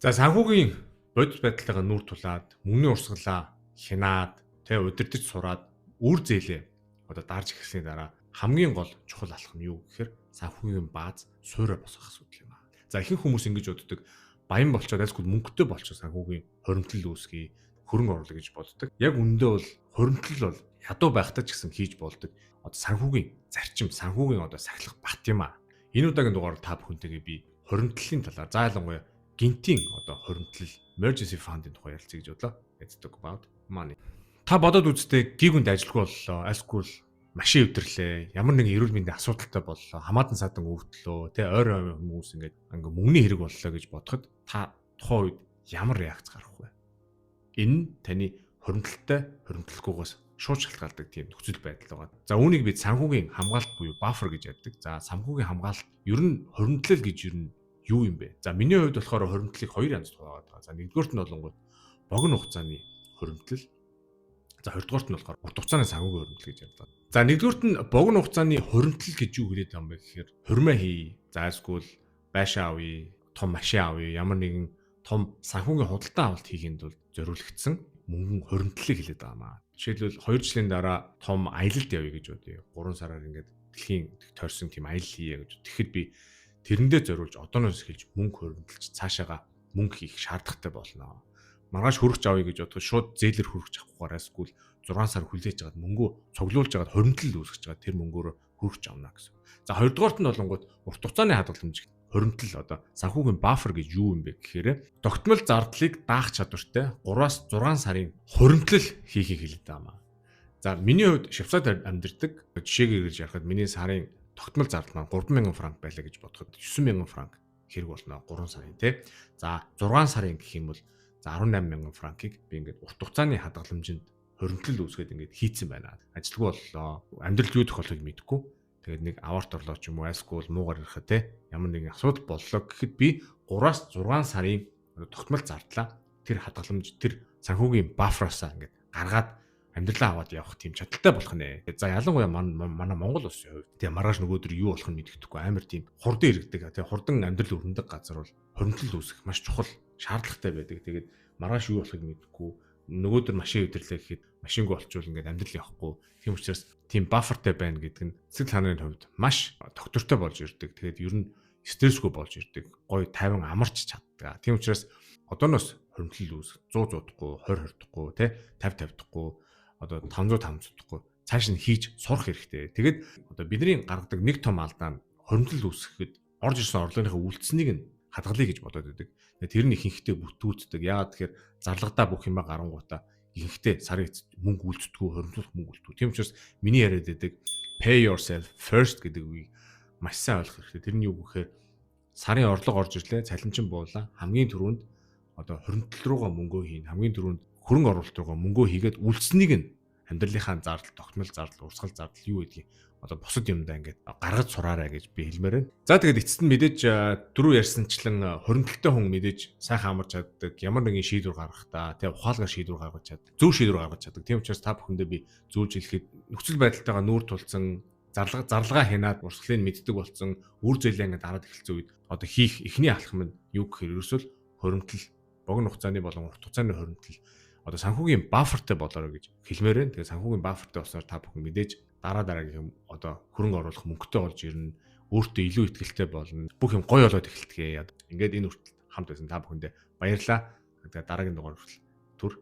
За санхүүгийн бодит байдлаагаа нүүр тулаад мөнгөний урсгалаа хянаад удирдах сураад үр зээлээ дарж эхэлсний дараа хамгийн гол чухал алхам нь юу гэхээр санхүүгийн бааз суурь босгох асуудал юм аа. За ихэнх хүмүүс ингэж боддог. Баян болчоод айлсгүй мөнгөтэй болчоо санхүүгийн хоримтлал үүсгэе, хөрөнгө оруулах гэж боддог. Яг үндэ бол хоримтлал бол ядуу байхдаа ч гэсэн хийж болдог. Санхүүгийн зарчим, санхүүгийн сахилах бат юм аа. Энэ удаагийн дугаар та бүхэнтэйгээ би хоримтлалын талаар зайлангуяа гинтийн хоримтлал emergency fund-ын тухай ярилцъя гэж бодлоо. Let's talk about money. Та бодоод үзтээ гигүнд ажилгүй боллоо, айлсгүй машин өвдөрлөө, ямар нэгэн эрүүл мэндийн асуудалтай боллоо, хамаатан садан өвдлөө, ойр хүмүүс ингээд мөнгөний хэрэг боллоо гэж бодоход та тухайн үед ямар реакц гарах вэ? Энэ нь таны хоримтлалтай, хоримтлахгүйгээс шууд шалтгаалдаг тийм нөхцөл байдал байгаа. За үүнийг бид санхүүгийн хамгаалалт буюу buffer гэж яддаг. За санхүүгийн хамгаалалт ер нь хоримтлал гэж ер нь юу юм бэ? За миний хувьд болохоор хоримтлалыг хоёр янзд хуваагаад байгаа. За нэгдүгээрт нь болонгууд богино хугацааны хоримтлал. За хоёрдугаарт нь болохоор урт хугацааны санхүүгийн хоримтлал гэж ярьдаг. За нэгдүгээрт нь богино хугацааны хоримтлал гэж юу хэлээд байгаа юм бэ гэхээр хурмаа хий, заашгүй байшаа авъя, том машин авъя, ямар нэгэн том санхүүгийн худалдан авалт хийхэд бол зориулагдсан мөнгөн хоримтлалыг хэлээд байгаа маа. Жишээлбэл 2 жилийн дараа том аялалд явъя гэж бодъё. 3 сараар ингээд дэлхийн тойрсон тийм аялал хийе гэж. Тэгэхэд би тэрэндээ зориулж одооноос эхэлж мөнгө хоримтлж цаашаага мөнгө хийх шаардлагатай болно. Маргааш хөрөгч авъя гэж бодоход шууд зээлэр хөрөгч авахгүйгээр эсвэл 6 сар хүлээж агаад мөнгөө цуглуулж агаад хоримтлал үүсгэж байгаа тэр мөнгөөр хөрөгч авна гэсэн. За хоёрдугаарт нь болонгууд урт хугацааны хадгаламж хоримтлал санхүүгийн buffer гэж юу юм бэ гэхээр тогтмол зардлыг даах чадвартай 3-аас 6 сарын хоримтлал хийхийг хэлээд байгаа юм. За миний хувьд Швейцарид амьдардаг жишээгээр гэж ярихад миний сарын тогтмол зардал маань 3,000 франк байлаа гэж бодоход 9,000 франк хэрэг болно 3 сарын тий. За 6 сарын гэх юм бол 18,000 франкийг би ингээд урт хугацааны хадгаламжинд хоримтлал үүсгээд ингээд хийцэн байна. Ажилгүй боллоо. Амьдралд юу тохиолдохыг мэдэхгүй. Тэгээд нэг аварт орлоо ч юм уу айлсгүй муугар ирэхэд тий ямар нэгэн асуудал боллоо гэхэд би 3-аас 6 сарын тогтмол зардлаа тэр хадгаламж тэр санхүүгийн баффроосаа ингээд гаргаад амьдралаа аваад явах тийм чадaltaй болох нэ. За ялангуяа манай Монгол улсын хувьд тийм маргааш нөгөөдөр юу болох нь мэддэхгүй амар тийм хурдан иргэдэг. Тийм хурдан амьдрал өрнөдөг газар бол хоримтлал үүсэх маш чухал шаардлагатай байдаг. Тэгээд маргааш юу болохыг мэддэхгүй нөгөөдөр машин өдөрлөө гэхэд машингүй болчвол ингээд амьдрал явахгүй. Тийм учраас тийм bufferтэй байна гэдэг нь сэтгэл санааны хувьд маш доктортой болж ирдэг. Тэгээд ер нь стрессгүй болж ирдэг. Гой тайван амарч чаддаг. Тийм учраас одооноос хоримтлал үүсэх 100 зуудахгүй, 20 20дахгүй, тий 50 50дахгүй 500 500дахгүй цааш нь хийж сурах хэрэгтэй. Тэгээд бидний гаргадаг нэг том алдаа нь хоримтлал үүсгэхэд орж ирсэн орлогынхаа үлдсэнийг нь хадгалъя гэж бодоод байдаг. Тэр нь ихэнхдээ бүтүүлдэг. Яагаад тэгэхээр зарлагадаа бүх юмаа гарангуудаа ихэнхдээ сарын эцэст мөнгө үлддэггүй, хоримтлах мөнгө үлддэг. Тийм учраас миний яриад байдаг pay yourself first гэдэг үгийг маш сайн ойлгох хэрэгтэй. Тэр нь юу гэхээр сарын орлого орж ирлээ, цалинчин буулаа. Хамгийн түрүүнд хоримтлал руугаа мөнгөө хийн. Хамгийн түрүүнд хөрөнгө оруулалт руугаа мөнгөө хийгээд үлдсэнийг нь амьдралынхаа зардал, тогтмол зардал, урсгал зардал юу гэдгийг бусад юмдаа ингээд гаргаж сураарай гэж би хэлмээр байна. За тэгээд эцэст нь мэдээж дөрөв ярьсанчлан хоримтлалтай хүн мэдээж сайхан амарч чаддаг, ямар нэгэн шийдвэр гаргахдаа тэг ухаалгаар шийдвэр гаргаж чаддаг, зөв шийдвэр гаргаж чаддаг. Тийм учраас та бүхэндээ би зөвлөж хэлэхэд нөхцөл байдалтайгаа нүүр тулсан зарлагаа хянаад урсгалыг мэддэг болсон үр зээлээ ингээд дараад эхэлсэн үед хийх эхний алхам нь юу гэхээр ерөөсөө хоримтлал, богино хугацааны болон урт хугацааны хоримтлал санхүүгийн bufferтэй болоорой гэж хэлмээр байна. Тэгээ санхүүгийн bufferтэй болсоор та бүхэн мэдээж дараагийн хөрөнгө оруулах мөнгөтэй болж ирнэ. Өөртөө илүү ихтэй болно. Бүх юм гоё болоод эхэлтгээ. Ингээд энэ хүртэл хамт байсан та бүхэндээ баярлалаа. Тэгээ дараагийн дугаар хүртэл түр